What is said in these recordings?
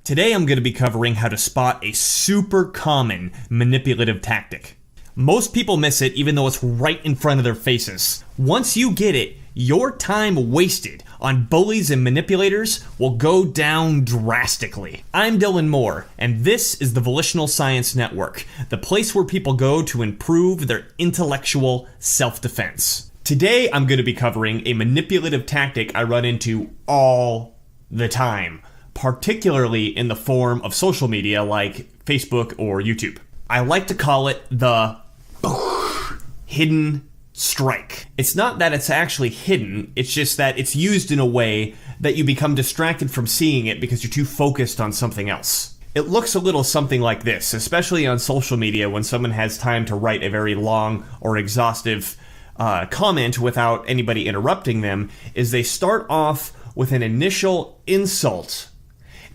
Today I'm going to be covering how to spot a super common manipulative tactic. Most people miss it even though it's right in front of their faces. Once you get it, your time wasted on bullies and manipulators will go down drastically. I'm Dylan Moore, and this is the Volitional Science Network, the place where people go to improve their intellectual self-defense. Today I'm going to be covering a manipulative tactic I run into all the time, particularly in the form of social media like Facebook or YouTube. I like to call it the hidden strike. It's not that it's actually hidden, it's just that it's used in a way that you become distracted from seeing it because you're too focused on something else. It looks a little something like this, especially on social media when someone has time to write a very long or exhaustive comment without anybody interrupting them, is they start off with an initial insult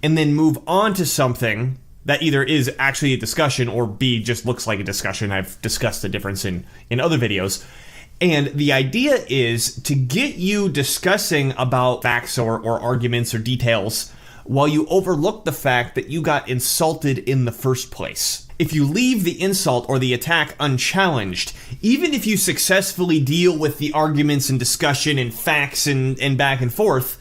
and then move on to something that either is actually a discussion or B, just looks like a discussion. I've discussed the difference in other videos. And the idea is to get you discussing about facts or arguments or details while you overlook the fact that you got insulted in the first place. If you leave the insult or the attack unchallenged, even if you successfully deal with the arguments and discussion and facts and back and forth,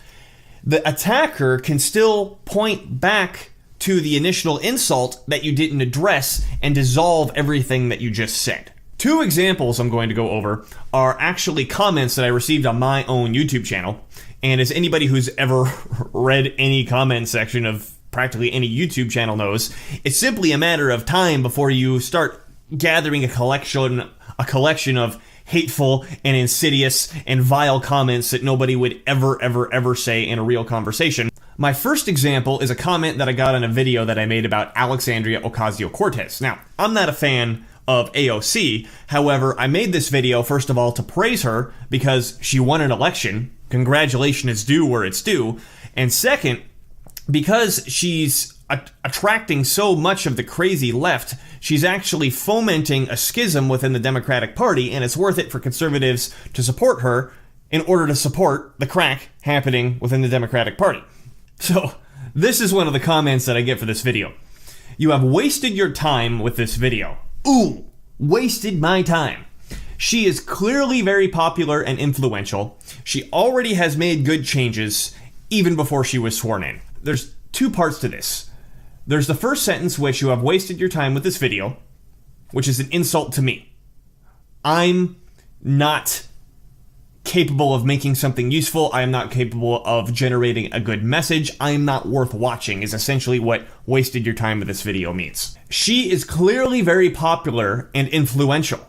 the attacker can still point back to the initial insult that you didn't address and dissolve everything that you just said. Two examples I'm going to go over are actually comments that I received on my own YouTube channel. And as anybody who's ever read any comment section of practically any YouTube channel knows, it's simply a matter of time before you start gathering a collection of hateful and insidious and vile comments that nobody would ever say in a real conversation. My first example is a comment that I got on a video that I made about Alexandria OcasioCortez. Now, I'm not a fan of AOC. However, I made this video, first of all, to praise her because she won an election. Congratulations is due where it's due. And second, because she's attracting so much of the crazy left, she's actually fomenting a schism within the Democratic Party, and it's worth it for conservatives to support her in order to support the crack happening within the Democratic Party. So, this is one of the comments that I get for this video. You have wasted your time with this video. Ooh, wasted my time. She is clearly very popular and influential. She already has made good changes even before she was sworn in. There's two parts to this. There's the first sentence, which you have wasted your time with this video, which is an insult to me. I'm not capable of making something useful. I am not capable of generating a good message. I am not worth watching is essentially what wasted your time with this video means. She is clearly very popular and influential.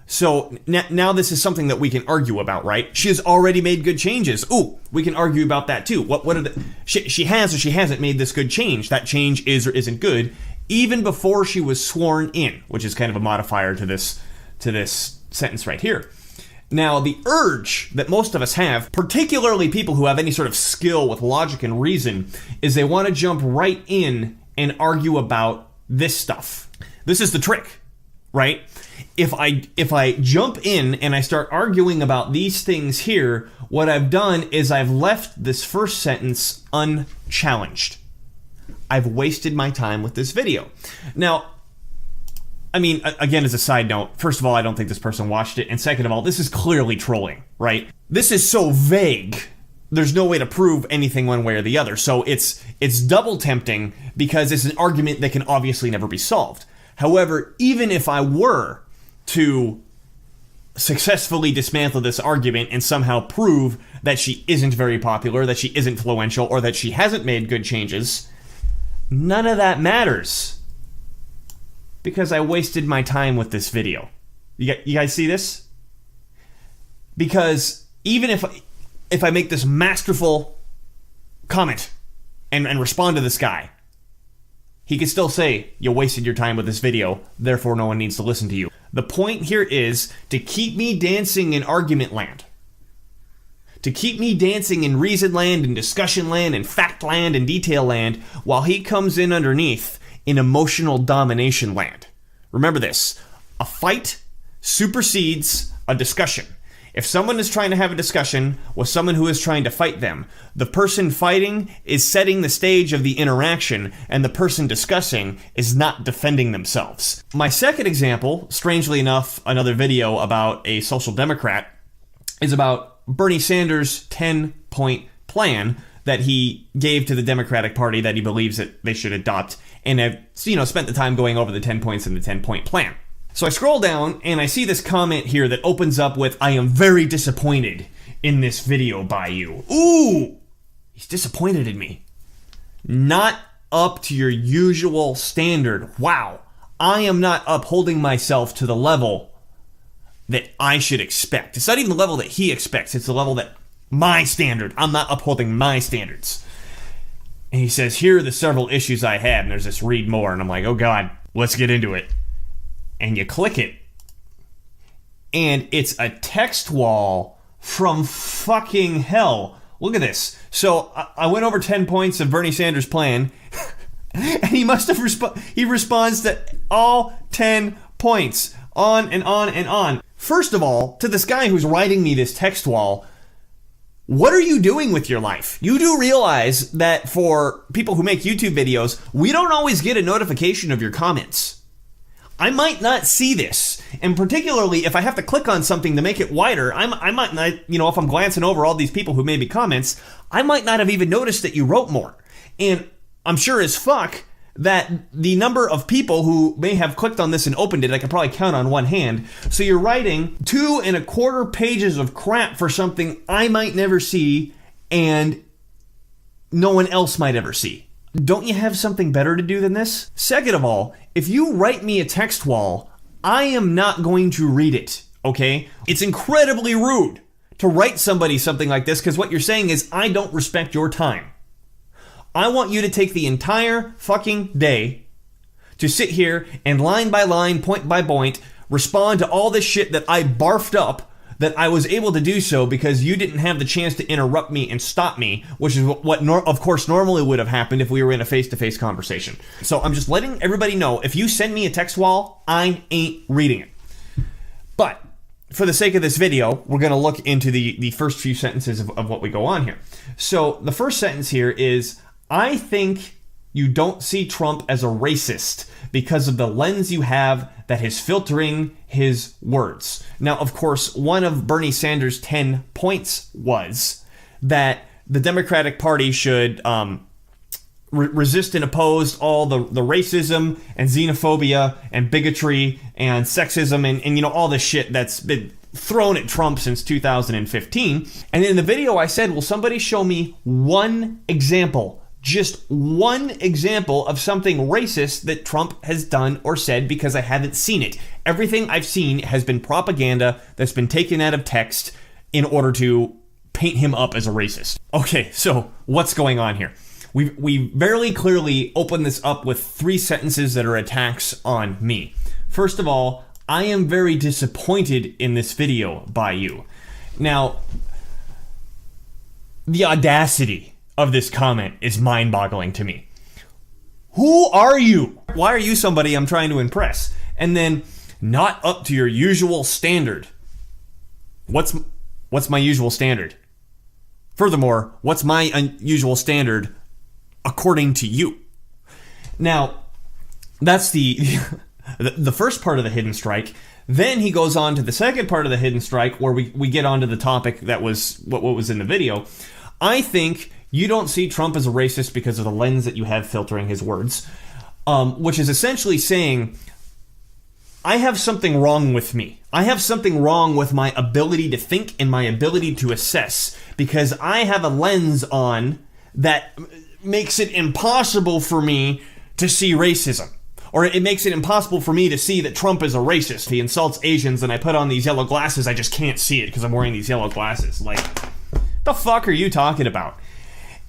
So now this is something that we can argue about, right? She has already made good changes. Ooh, we can argue about that too. What are the, she has or she hasn't made this good change. That change is or isn't good even before she was sworn in, which is kind of a modifier to this sentence right here. Now, the urge that most of us have, particularly people who have any sort of skill with logic and reason, is they want to jump right in and argue about this stuff. This is the trick, right? If I jump in and I start arguing about these things here, what I've done is I've left this first sentence unchallenged. I've wasted my time with this video. Now, I mean, again, as a side note, first of all, I don't think this person watched it, and second of all, this is clearly trolling, right? This is so vague, there's no way to prove anything one way or the other, so it's double tempting because it's an argument that can obviously never be solved. However, even if I were to successfully dismantle this argument and somehow prove that she isn't very popular, that she isn't influential, or that she hasn't made good changes, none of that matters. Because I wasted my time with this video. You guys see this? Because even if I make this masterful comment and respond to this guy, he could still say, you wasted your time with this video, therefore no one needs to listen to you. The point here is to keep me dancing in argument land. To keep me dancing in reason land and discussion land and fact land and detail land while he comes in underneath in emotional domination land. Remember this, a fight supersedes a discussion. If someone is trying to have a discussion with someone who is trying to fight them, the person fighting is setting the stage of the interaction, and the person discussing is not defending themselves. My second example, strangely enough, another video about a social democrat, is about Bernie Sanders' 10-point plan that he gave to the Democratic Party that he believes that they should adopt, and have, spent the time going over the 10 points in the 10-point plan. So I scroll down and I see this comment here that opens up with, "I am very disappointed in this video by you." Ooh, he's disappointed in me. Not up to your usual standard. Wow, I am not upholding myself to the level that I should expect. It's not even the level that he expects. It's the level that my standard. I'm not upholding my standards. And he says, "Here are the several issues I had." And there's this read more. And I'm like, oh God, let's get into it. And you click it, and it's a text wall from fucking hell. Look at this. So I went over 10 points of Bernie Sanders' plan, and he must have he responds to all 10 points, on and on and on. First of all, to this guy who's writing me this text wall, what are you doing with your life? You do realize that for people who make YouTube videos, we don't always get a notification of your comments. I might not see this, and particularly if I have to click on something to make it wider, I might not, if I'm glancing over all these people who made me comments, I might not have even noticed that you wrote more. And I'm sure as fuck that the number of people who may have clicked on this and opened it, I could probably count on one hand. So you're writing 2.25 pages of crap for something I might never see and no one else might ever see. Don't you have something better to do than this? Second of all, if you write me a text wall, I am not going to read it, okay? It's incredibly rude to write somebody something like this, because what you're saying is, I don't respect your time. I want you to take the entire fucking day to sit here and line by line, point by point, respond to all this shit that I barfed up, that I was able to do so because you didn't have the chance to interrupt me and stop me, which is what of course normally would have happened if we were in a face-to-face conversation. So I'm just letting everybody know, if you send me a text wall, I ain't reading it. But for the sake of this video, we're going to look into the first few sentences of what we go on here. So the first sentence here is, "I think you don't see Trump as a racist because of the lens you have that is filtering his words." Now, of course, one of Bernie Sanders' 10 points was that the Democratic Party should resist and oppose all the racism and xenophobia and bigotry and sexism and all this shit that's been thrown at Trump since 2015. And in the video I said, will somebody show me one example, just one example of something racist that Trump has done or said, because I haven't seen it. Everything I've seen has been propaganda that's been taken out of text in order to paint him up as a racist. Okay, so what's going on here? We very clearly open this up with 3 sentences that are attacks on me. First of all, I am very disappointed in this video by you. Now, the audacity of this comment is mind-boggling to me. Who are you? Why are you somebody I'm trying to impress? And then, not up to your usual standard. What's my usual standard? Furthermore, what's my unusual standard according to you? Now, that's the first part of the hidden strike. Then he goes on to the second part of the hidden strike, where we get onto the topic that was what was in the video. "I think you don't see Trump as a racist because of the lens that you have filtering his words," which is essentially saying, I have something wrong with me. I have something wrong with my ability to think and my ability to assess, because I have a lens on that makes it impossible for me to see racism. Or it makes it impossible for me to see that Trump is a racist. He insults Asians, and I put on these yellow glasses. I just can't see it because I'm wearing these yellow glasses. Like, the fuck are you talking about?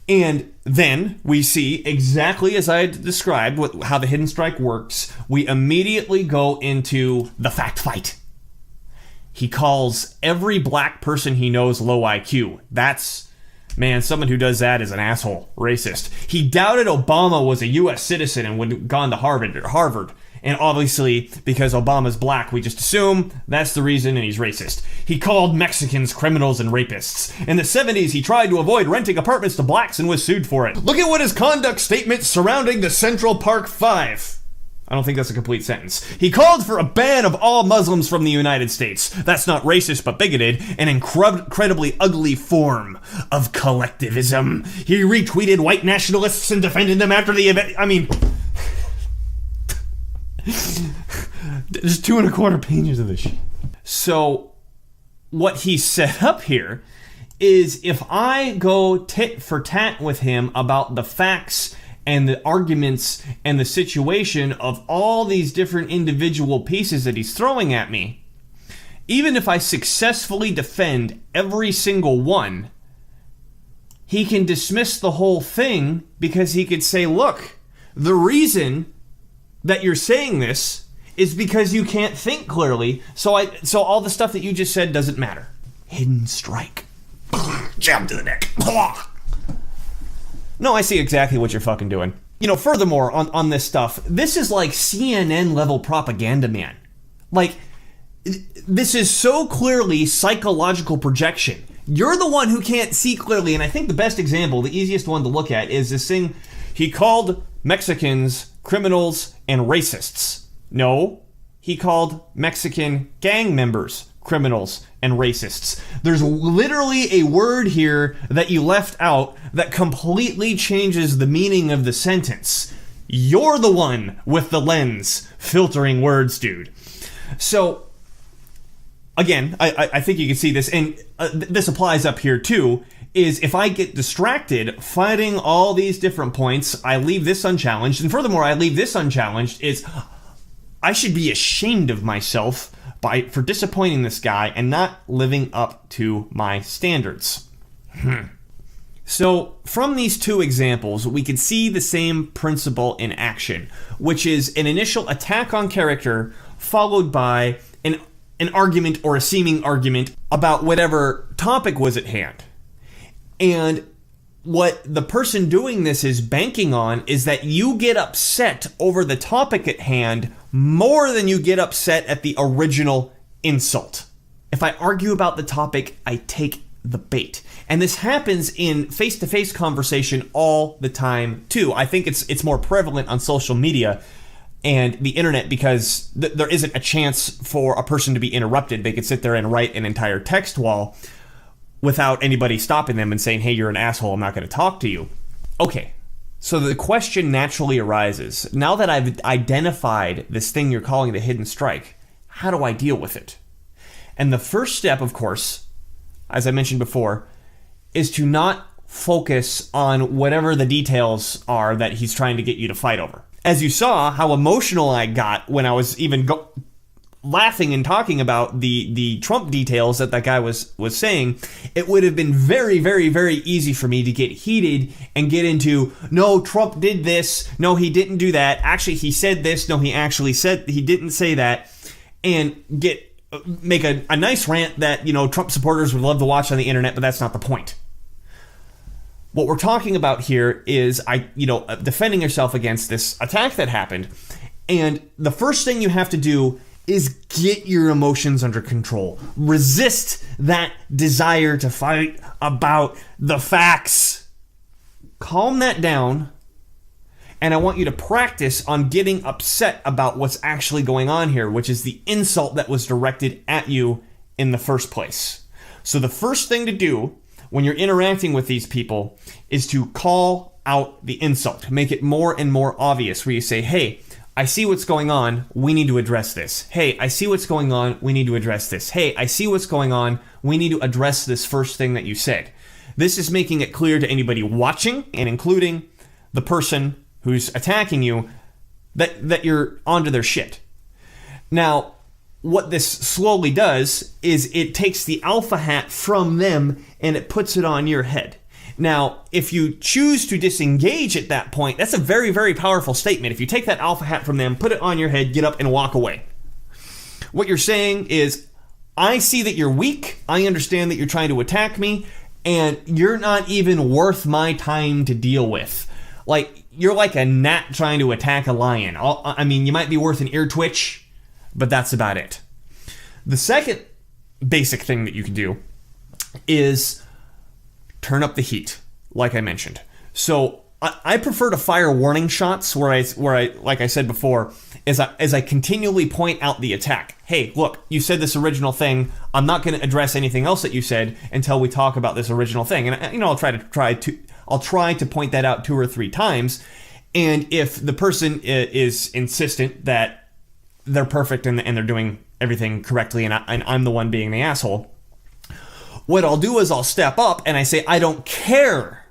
And then we see, exactly as I described how the hidden strike works, we immediately go into the fact fight. He calls every black person he knows low IQ. That's, man, someone who does that is an asshole, racist. He doubted Obama was a U.S. citizen and would have gone to Harvard, And obviously, because Obama's black, we just assume that's the reason, and he's racist. He called Mexicans criminals and rapists. In the 70s, he tried to avoid renting apartments to blacks and was sued for it. Look at what his conduct statement surrounding the Central Park Five. I don't think that's a complete sentence. He called for a ban of all Muslims from the United States. That's not racist, but bigoted, an incredibly ugly form of collectivism. He retweeted white nationalists and defended them after the event. I mean, there's 2.25 pages of this shit. So, what he set up here is if I go tit for tat with him about the facts and the arguments and the situation of all these different individual pieces that he's throwing at me, even if I successfully defend every single one, he can dismiss the whole thing because he could say, look, the reason that you're saying this is because you can't think clearly, so all the stuff that you just said doesn't matter. Hidden strike. Jab to the neck. No, I see exactly what you're fucking doing. You know, furthermore, on this stuff, this is like CNN level propaganda, man. Like, this is so clearly psychological projection. You're the one who can't see clearly, and I think the best example, the easiest one to look at, is this thing. He called Mexicans criminals and racists. No, he called Mexican gang members criminals and racists. There's literally a word here that you left out that completely changes the meaning of the sentence. You're the one with the lens filtering words, dude. So, again, I think you can see this, and this applies up here too, is if I get distracted fighting all these different points, I leave this unchallenged, and furthermore, I leave this unchallenged, is I should be ashamed of myself for disappointing this guy and not living up to my standards. So, from these two examples, we can see the same principle in action, which is an initial attack on character followed by an argument or a seeming argument about whatever topic was at hand. And what the person doing this is banking on is that you get upset over the topic at hand more than you get upset at the original insult. If I argue about the topic, I take the bait. And this happens in face-to-face conversation all the time, too. I think it's more prevalent on social media and the internet because there isn't a chance for a person to be interrupted. They could sit there and write an entire text wall without anybody stopping them and saying, hey, you're an asshole, I'm not going to talk to you. Okay, so the question naturally arises. Now that I've identified this thing you're calling the hidden strike, how do I deal with it? And the first step, of course, as I mentioned before, is to not focus on whatever the details are that he's trying to get you to fight over. As you saw, how emotional I got when I was even laughing and talking about the Trump details that guy was saying, it would have been very, very, very easy for me to get heated and get into, no, Trump did this, no, he didn't do that, actually he said this, no, he didn't say that, and make a nice rant that, you know, Trump supporters would love to watch on the internet, but that's not the point. What we're talking about here is defending yourself against this attack that happened, and the first thing you have to do is get your emotions under control. Resist that desire to fight about the facts. Calm that down, and I want you to practice on getting upset about what's actually going on here, which is the insult that was directed at you in the first place. So the first thing to do when you're interacting with these people is to call out the insult. Make it more and more obvious, where you say, hey, I see what's going on, we need to address this. Hey, I see what's going on, we need to address this. Hey, I see what's going on, we need to address this first thing that you said. This is making it clear to anybody watching, and including the person who's attacking you, that you're onto their shit. Now, what this slowly does is it takes the alpha hat from them and it puts it on your head. Now, if you choose to disengage at that point, that's a very, very powerful statement. If you take that alpha hat from them, put it on your head, get up and walk away. What you're saying is, I see that you're weak, I understand that you're trying to attack me, and you're not even worth my time to deal with. Like, you're like a gnat trying to attack a lion. I mean, you might be worth an ear twitch, but that's about it. The second basic thing that you can do is turn up the heat, like I mentioned. So I prefer to fire warning shots where I like I said before, as I continually point out the attack. Hey, look, you said this original thing. I'm not going to address anything else that you said until we talk about this original thing. And I'll try to point that out 2 or 3 times. And if the person is insistent that they're perfect and they're doing everything correctly, and I'm the one being the asshole, what I'll do is I'll step up and I say, I don't care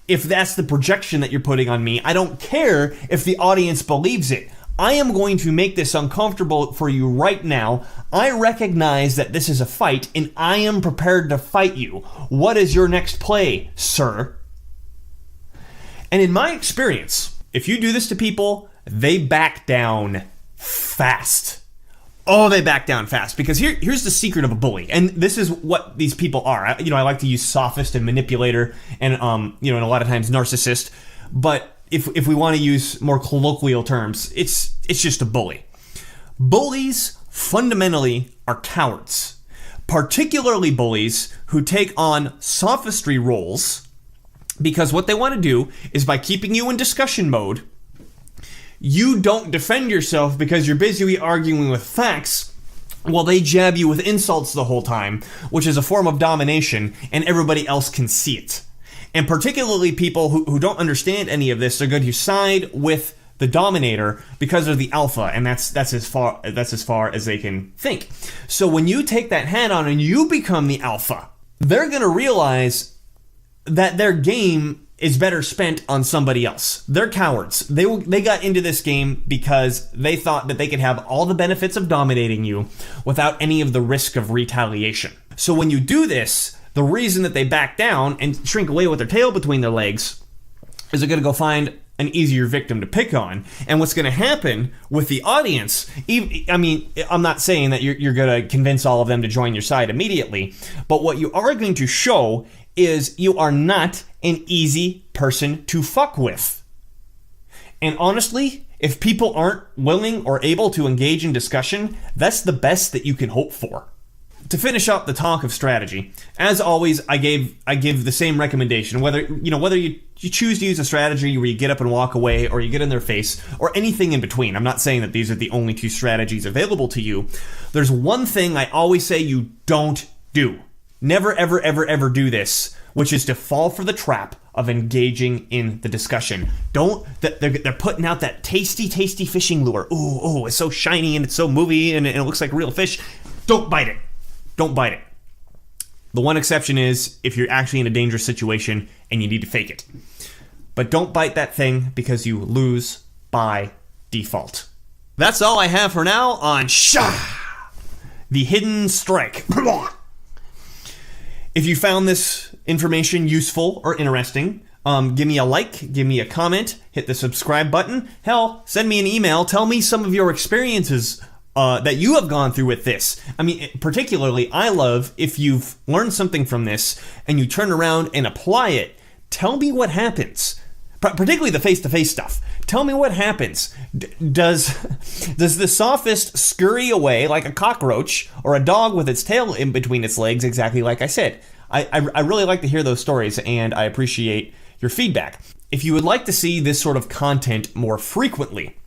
if that's the projection that you're putting on me. I don't care if the audience believes it. I am going to make this uncomfortable for you right now. I recognize that this is a fight, and I am prepared to fight you. What is your next play, sir? And in my experience, if you do this to people, they back down fast. Oh, they back down fast, because here's the secret of a bully, and this is what these people are. I like to use sophist and manipulator, and and a lot of times narcissist. But if we want to use more colloquial terms, it's just a bully. Bullies fundamentally are cowards, particularly bullies who take on sophistry roles, because what they want to do is, by keeping you in discussion mode, you don't defend yourself because you're busy arguing with facts while they jab you with insults the whole time, which is a form of domination, and everybody else can see it. And particularly people who don't understand any of this are going to side with the dominator because they're the alpha, and that's as far as they can think. So when you take that hat on and you become the alpha, they're going to realize that their game is better spent on somebody else. They're cowards. They got into this game because they thought that they could have all the benefits of dominating you without any of the risk of retaliation. So when you do this, the reason that they back down and shrink away with their tail between their legs is they're going to go find an easier victim to pick on. And what's going to happen with the audience, I'm not saying that you're going to convince all of them to join your side immediately, but what you are going to show is you are not an easy person to fuck with. And honestly, if people aren't willing or able to engage in discussion, that's the best that you can hope for. To finish up the talk of strategy, as always, I give the same recommendation. Whether you choose to use a strategy where you get up and walk away, or you get in their face, or anything in between. I'm not saying that these are the only 2 strategies available to you. There's one thing I always say you don't do. Never, ever, ever, ever do this, which is to fall for the trap of engaging in the discussion. They're putting out that tasty, tasty fishing lure. Ooh, it's so shiny and it's so movie and it looks like real fish. Don't bite it. Don't bite it. The one exception is if you're actually in a dangerous situation and you need to fake it. But don't bite that thing because you lose by default. That's all I have for now on the Hidden Strike. If you found this information useful or interesting, give me a like, give me a comment, hit the subscribe button. Hell, send me an email. Tell me some of your experiences that you have gone through with this. Particularly, I love if you've learned something from this and you turn around and apply it. Tell me what happens. Particularly the face-to-face stuff. Tell me what happens. Does the sophist scurry away like a cockroach or a dog with its tail in between its legs, exactly like I said? I really like to hear those stories, and I appreciate your feedback. If you would like to see this sort of content more frequently,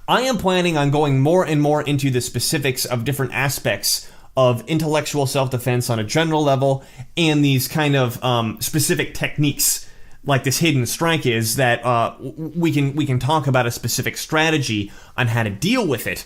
I am planning on going more and more into the specifics of different aspects of intellectual self-defense on a general level, and these kind of specific techniques like this hidden strike is, that we can talk about a specific strategy on how to deal with it.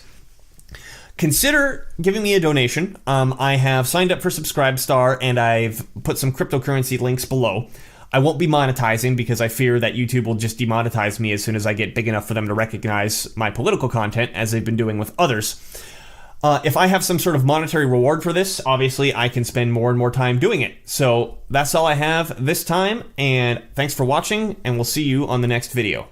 Consider giving me a donation. I have signed up for Subscribestar, and I've put some cryptocurrency links below. I won't be monetizing because I fear that YouTube will just demonetize me as soon as I get big enough for them to recognize my political content, as they've been doing with others. If I have some sort of monetary reward for this, obviously I can spend more and more time doing it. So that's all I have this time, and thanks for watching, and we'll see you on the next video.